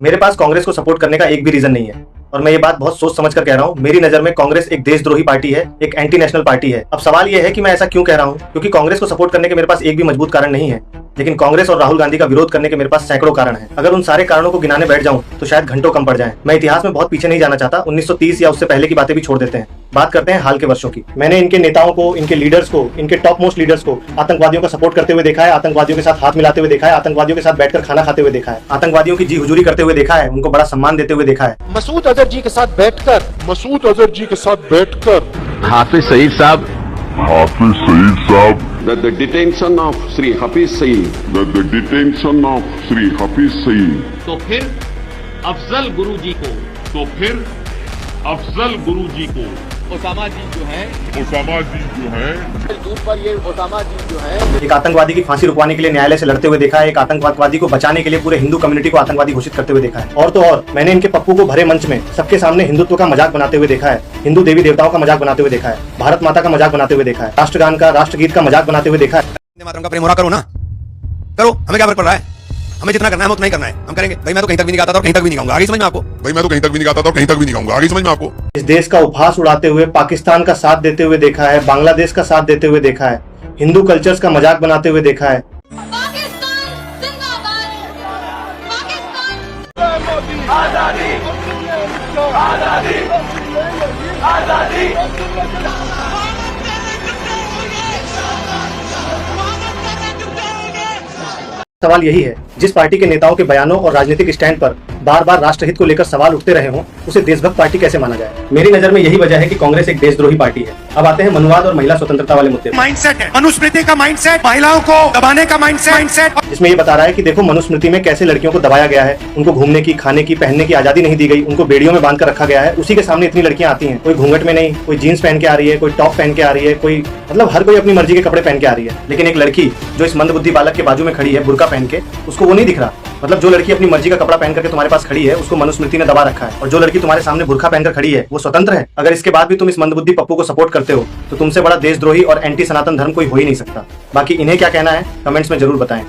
मेरे पास कांग्रेस को सपोर्ट करने का एक भी रीजन नहीं है और मैं ये बात बहुत सोच समझ कर कह रहा हूँ। मेरी नजर में कांग्रेस एक देशद्रोही पार्टी है, एक एंटी नेशनल पार्टी है। अब सवाल ये है कि मैं ऐसा क्यों कह रहा हूँ, क्योंकि कांग्रेस को सपोर्ट करने के मेरे पास एक भी मजबूत कारण नहीं है, लेकिन कांग्रेस और राहुल गांधी का विरोध करने के मेरे पास सैकड़ों कारण हैं। अगर उन सारे कारणों को गिनाने बैठ जाऊं तो शायद घंटों कम पड़ जाएं। मैं इतिहास में बहुत पीछे नहीं जाना चाहता, 1930 या उससे पहले की बातें भी छोड़ देते हैं। बात करते हैं हाल के वर्षों की। मैंने इनके नेताओं को, इनके लीडर्स को, इनके टॉप मोस्ट लीडर्स को आतंकवादियों का सपोर्ट करते हुए देखा है, आतंकवादियों के साथ हाथ मिलाते हुए देखा है, आतंकवादियों के साथ बैठकर खाना खाते हुए देखा है, आतंकवादियों की जी हुजूरी करते हुए देखा है, उनको बड़ा सम्मान देते हुए देखा है। मसूद अजहर जी के साथ बैठकर हाफिज सईद साहब that the detention of Sri Hafiz Saeed तो फिर अफजल गुरु जी को ओसामा जी जो हैं दूर पर ये ओसामा जी जो हैं एक आतंकवादी की फांसी रुकवाने के लिए न्यायालय से लड़ते हुए देखा है, एक आतंकवादी को बचाने के लिए पूरे हिंदू कम्युनिटी को आतंकवादी घोषित करते हुए देखा है। और तो और मैंने इनके पप्पू को भरे मंच में सबके सामने हिंदुत्व का मजाक बनाते हुए देखा है, हिंदू देवी देवताओं का मजाक बनाते हुए देखा है, भारत माता का मजाक बनाते हुए देखा है, राष्ट्रगान का, राष्ट्रगीत का मजाक बनाते हुए देखा है। मातरम का प्रेम हो रहा करो ना, करो, हमें क्या फर्क पड़ रहा है? हमें जितना करना है उतना ही करना है, हम करेंगे। भाई मैं तो कहीं तक भी नहीं गाता था और कहीं तक भी नहीं गाऊंगा, आगे समझ में आपको। इस देश का उपहास उड़ाते हुए पाकिस्तान का साथ देते हुए देखा है, बांग्लादेश का साथ देते हुए देखा है, हिंदू कल्चर्स का मजाक बनाते हुए देखा है। सवाल यही है, जिस पार्टी के नेताओं के बयानों और राजनीतिक स्टैंड पर बार बार राष्ट्रहित को लेकर सवाल उठते रहे हों, उसे देशभक्त पार्टी कैसे माना जाए? मेरी नजर में यही वजह है कि कांग्रेस एक देशद्रोही पार्टी है। अब आते हैं मनुवाद और महिला स्वतंत्रता वाले मुद्दे। माइंडसेट है, मनुस्मृति का माइंडसेट, महिलाओं को दबाने का माइंडसेट, जिसमें ये बता रहा है कि देखो मनुस्मृति में कैसे लड़कियों को दबाया गया है, उनको घूमने की, खाने की, पहनने की आजादी नहीं दी गई, उनको बेड़ियों में बांध कर रखा गया है। उसी के सामने इतनी लड़कियां आती हैं, कोई घूंघट में नहीं, कोई जीन्स पहन के आ रही है, कोई टॉप पहन के आ रही है, कोई मतलब हर कोई अपनी मर्जी के कपड़े पहन के आ रही है। लेकिन एक लड़की जो इस मंदबुद्धि बालक के बाजू में खड़ी है बुर्का पहन के, उसको वो नहीं दिख रहा। मतलब जो लड़की अपनी मर्जी का कपड़ा पहन करके तुम्हारे पास खड़ी है उसको मनुस्मृति ने दबा रखा है, और जो लड़की तुम्हारे सामने बुर्का पहनकर खड़ी है वो स्वतंत्र है। अगर इसके बाद भी तुम इस मंदबुद्धि पप्पू को सपोर्ट करते हो तो तुमसे बड़ा देशद्रोही और एंटी सनातन धर्म कोई हो ही नहीं सकता। बाकी इन्हें क्या कहना है कमेंट्स में जरूर बताएं।